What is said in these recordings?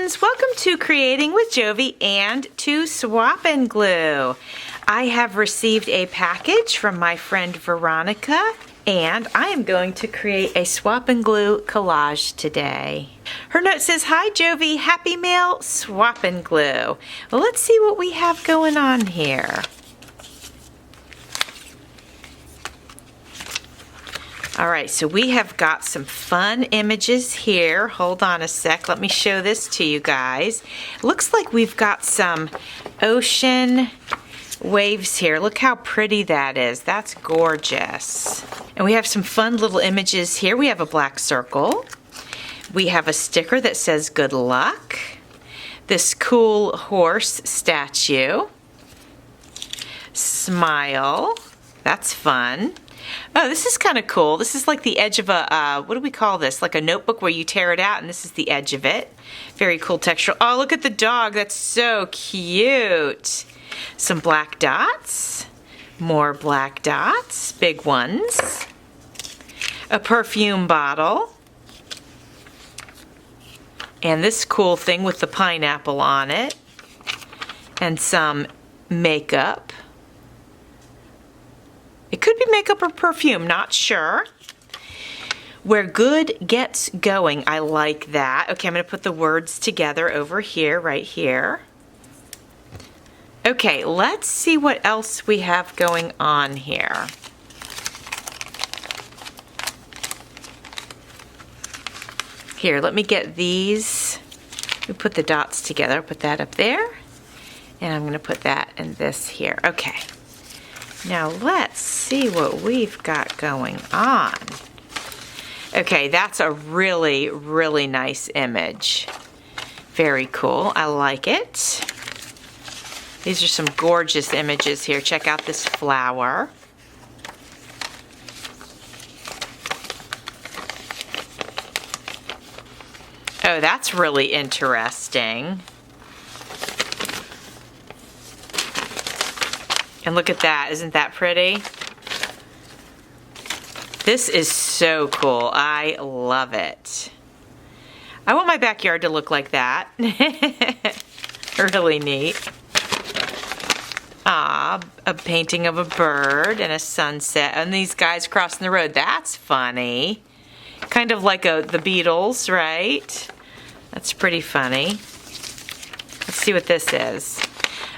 friends, welcome to Creating with Jovi and to Swap and Glue. I have received a package from my friend Veronica and I am going to create a swap and glue collage today. Her note says, "Hi Jovi, happy mail, swap and glue." Well, let's see what we have going on here. All right, so we have got some fun images here. Hold on a sec, let me show this to you guys. Looks like we've got some ocean waves here. Look how pretty that is. That's gorgeous. And we have some fun little images here. We have a black circle. We have a sticker that says good luck. This cool horse statue. Smile. That's fun. Oh, this is kind of cool. This is like the edge of a, what do we call this? Like a notebook where you tear it out and this is the edge of it. Very cool texture. Oh, look at the dog. That's so cute. Some black dots. More black dots. Big ones. A perfume bottle. And this cool thing with the pineapple on it. And some makeup. It could be makeup or perfume, not sure. Where good gets going, I like that. Okay, I'm gonna put the words together over here, right here. Okay, let's see what else we have going on here. Here, let me get these. We put the dots together, put that up there. And I'm gonna put that in this here, okay. Now let's see what we've got going on. Okay, that's a really, really nice image. Very cool, I like it. These are some gorgeous images here. Check out this flower. Oh, that's really interesting. And look at that, isn't that pretty? This is so cool, I love it. I want my backyard to look like that. Really neat. Ah, a painting of a bird and a sunset and these guys crossing the road. That's funny. Kind of like the Beatles, right? That's pretty funny. Let's see what this is.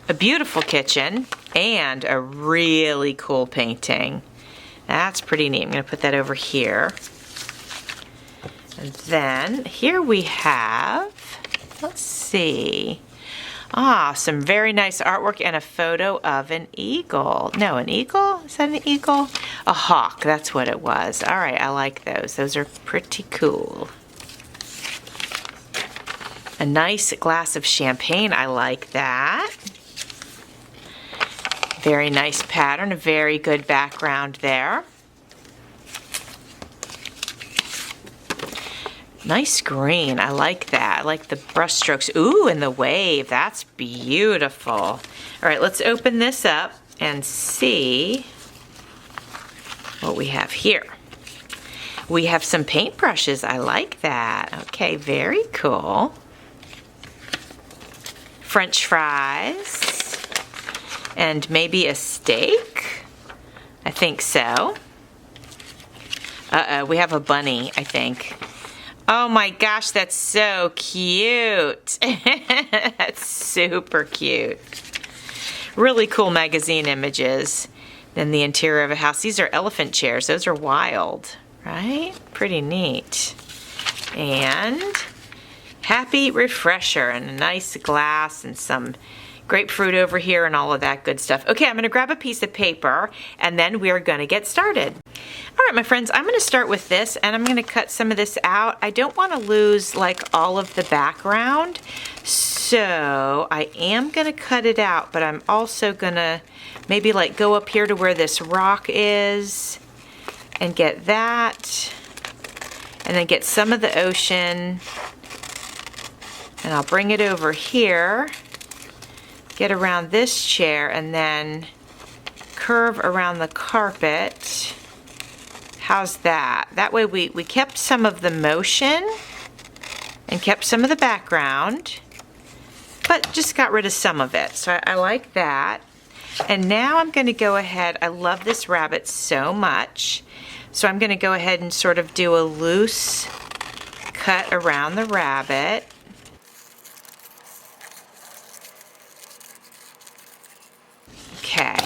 A beautiful kitchen and a really cool painting. That's pretty neat. I'm going to put that over here. And then here we have, let's see. Ah, some very nice artwork and a photo of an eagle. No, an eagle? Is that an eagle? A hawk, that's what it was. All right, I like those. Those are pretty cool. A nice glass of champagne, I like that. Very nice pattern, a very good background there. Nice green, I like that. I like the brush strokes. Ooh, and the wave, that's beautiful. All right, let's open this up and see what we have here. We have some paintbrushes, I like that. Okay, very cool. French fries. And maybe a steak? I think so. Uh-oh, we have a bunny, I think. Oh my gosh, that's so cute. That's super cute. Really cool magazine images. Then the interior of a house. These are elephant chairs. Those are wild, right? Pretty neat. And happy refresher and a nice glass and some grapefruit over here and all of that good stuff. Okay, I'm gonna grab a piece of paper and then we are gonna get started. All right, my friends, I'm gonna start with this and I'm gonna cut some of this out. I don't wanna lose like all of the background, so I am gonna cut it out, but I'm also gonna maybe like go up here to where this rock is and get that, and then get some of the ocean, and I'll bring it over here. Get around this chair and then curve around the carpet. How's that? That way we kept some of the motion and kept some of the background, but just got rid of some of it. So I like that. And now I'm going to go ahead, I love this rabbit so much, so I'm going to go ahead and sort of do a loose cut around the rabbit. Okay,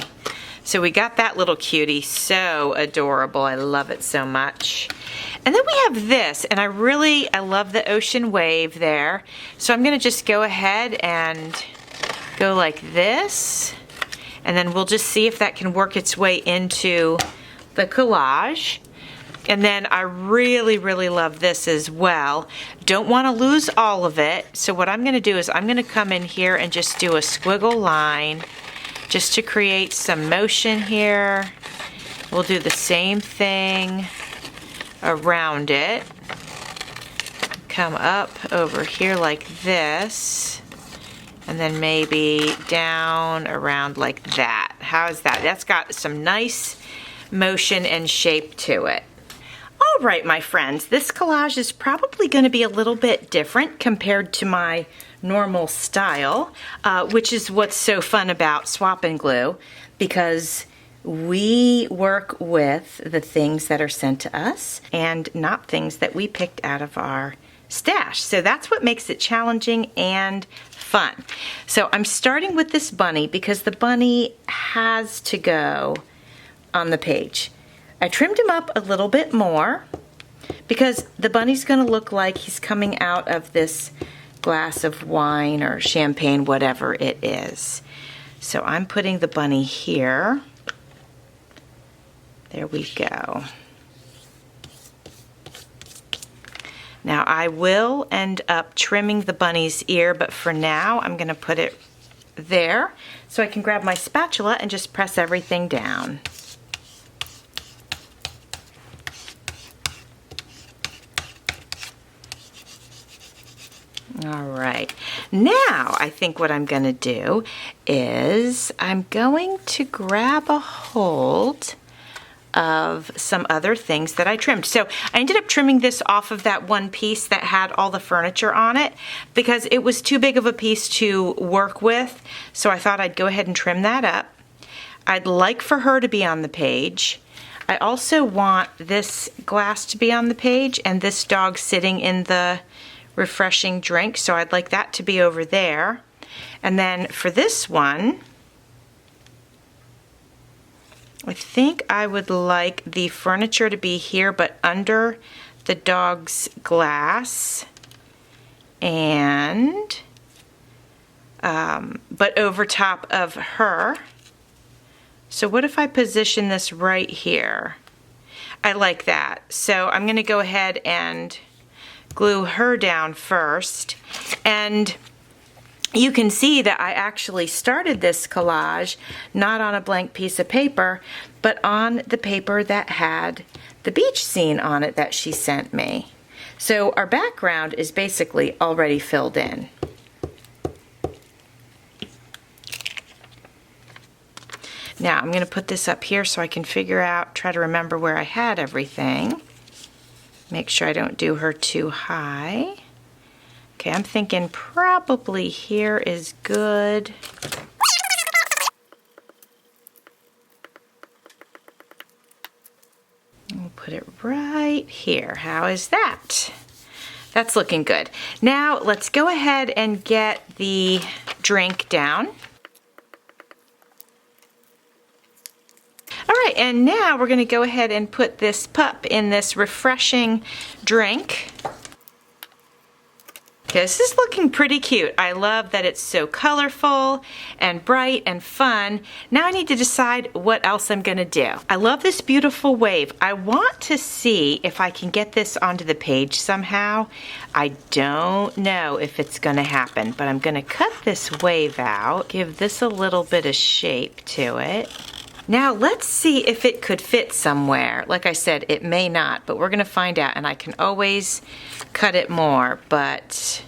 so we got that little cutie, so adorable. I love it so much. And then we have this, and I love the ocean wave there. So I'm gonna just go ahead and go like this, and then we'll just see if that can work its way into the collage. And then I really, really love this as well. Don't want to lose all of it. So what I'm gonna do is I'm gonna come in here and just do a squiggle line just to create some motion here. We'll do the same thing around it. Come up over here like this, and then maybe down around like that. How is that? That's got some nice motion and shape to it. All right, my friends, this collage is probably going to be a little bit different compared to my normal style, which is what's so fun about Swap and Glue, because we work with the things that are sent to us and not things that we picked out of our stash. So that's what makes it challenging and fun. So I'm starting with this bunny because the bunny has to go on the page. I trimmed him up a little bit more because the bunny's going to look like he's coming out of this glass of wine or champagne, whatever it is. So I'm putting the bunny here. There we go. Now I will end up trimming the bunny's ear, but for now I'm going to put it there so I can grab my spatula and just press everything down. All right, now I think what I'm going to do is I'm going to grab a hold of some other things that I trimmed. So I ended up trimming this off of that one piece that had all the furniture on it because it was too big of a piece to work with. So I thought I'd go ahead and trim that up. I'd like for her to be on the page. I also want this glass to be on the page and this dog sitting in the refreshing drink. So I'd like that to be over there. And then for this one, I think I would like the furniture to be here, but under the dog's glass, and but over top of her. So what if I position this right here? I like that. So I'm going to go ahead and glue her down first, and you can see that I actually started this collage not on a blank piece of paper, but on the paper that had the beach scene on it that she sent me. So our background is basically already filled in. Now I'm going to put this up here so I can try to remember where I had everything. Make sure I don't do her too high. Okay, I'm thinking probably here is good. We'll put it right here. How is that? That's looking good. Now let's go ahead and get the drink down. All right, and now we're going to go ahead and put this pup in this refreshing drink. Okay, this is looking pretty cute. I love that it's so colorful and bright and fun. Now I need to decide what else I'm going to do. I love this beautiful wave. I want to see if I can get this onto the page somehow. I don't know if it's going to happen, but I'm going to cut this wave out, give this a little bit of shape to it. Now let's see if it could fit somewhere. Like I said, it may not, but we're gonna find out, and I can always cut it more, but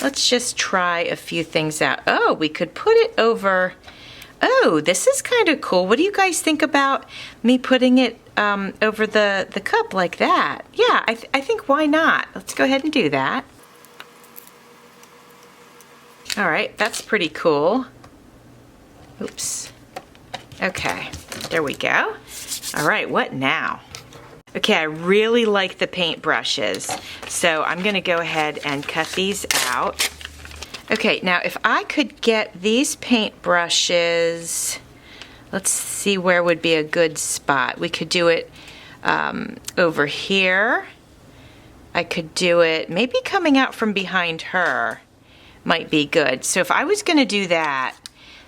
let's just try a few things out. Oh, we could put it over. Oh, this is kind of cool. What do you guys think about me putting it over the cup like that? Yeah, I think why not? Let's go ahead and do that. All right, that's pretty cool. Oops. Okay, there we go. All right, what now? Okay, I really like the paint brushes, so I'm gonna go ahead and cut these out. Okay, now if I could get these paint brushes, let's see where would be a good spot. We could do it over here. I could do it maybe coming out from behind her might be good. So if I was gonna do that,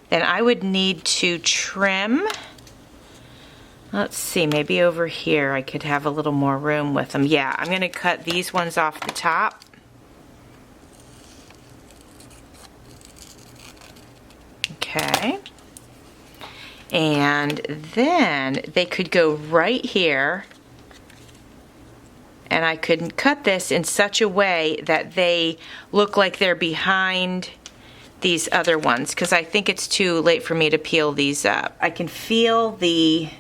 then I would need to trim. Let's see, maybe over here I could have a little more room with them. Yeah, I'm gonna cut these ones off the top. Okay. And then they could go right here, and I could cut this in such a way that they look like they're behind these other ones, because I think it's too late for me to peel these up. I can feel the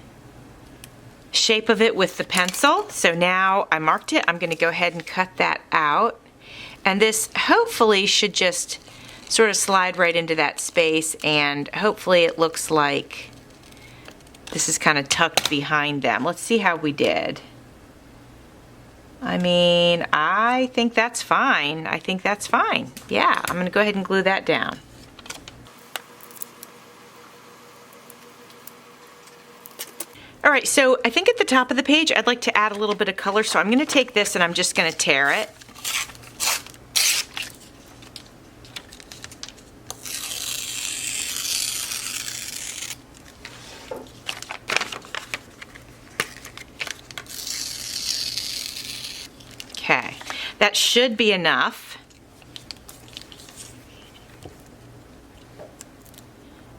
shape of it with the pencil, so now I marked it. I'm going to go ahead and cut that out, and this hopefully should just sort of slide right into that space, and hopefully it looks like this is kind of tucked behind them. Let's see how we did. I mean, I think that's fine. I think that's fine. Yeah, I'm going to go ahead and glue that down. All right, so I think at the top of the page, I'd like to add a little bit of color. So I'm going to take this and I'm just going to tear it. Okay, that should be enough.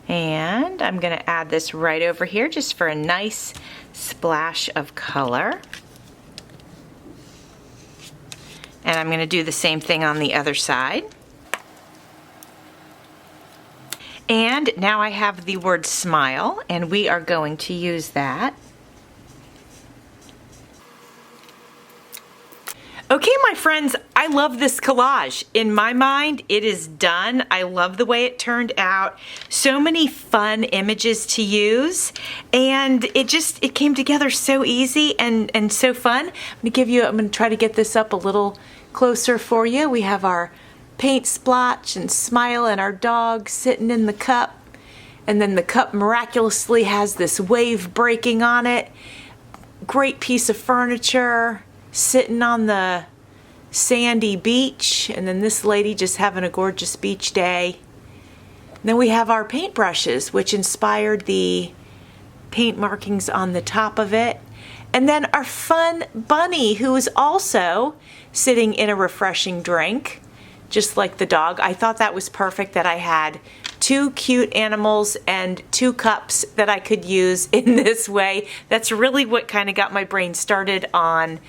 And I'm going to add this right over here just for a nice splash of color. And I'm going to do the same thing on the other side. And now I have the word smile, and we are going to use that. Okay, my friends, I love this collage. In my mind, it is done. I love the way it turned out. So many fun images to use, and it came together so easy and so fun. I'm gonna try to get this up a little closer for you. We have our paint splotch and smile and our dog sitting in the cup, and then the cup miraculously has this wave breaking on it. Great piece of furniture sitting on the sandy beach, and then this lady just having a gorgeous beach day. And then we have our paint brushes, which inspired the paint markings on the top of it. And then our fun bunny, who is also sitting in a refreshing drink, just like the dog. I thought that was perfect that I had two cute animals and two cups that I could use in this way. That's really what kind of got my brain started on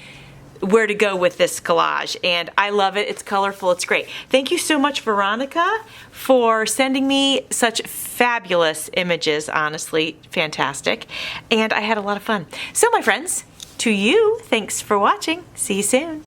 where to go with this collage, and I love it. It's colorful, it's great. Thank you so much, Veronica, for sending me such fabulous images. Honestly, fantastic, and I had a lot of fun. So my friends, to you, thanks for watching. See you soon.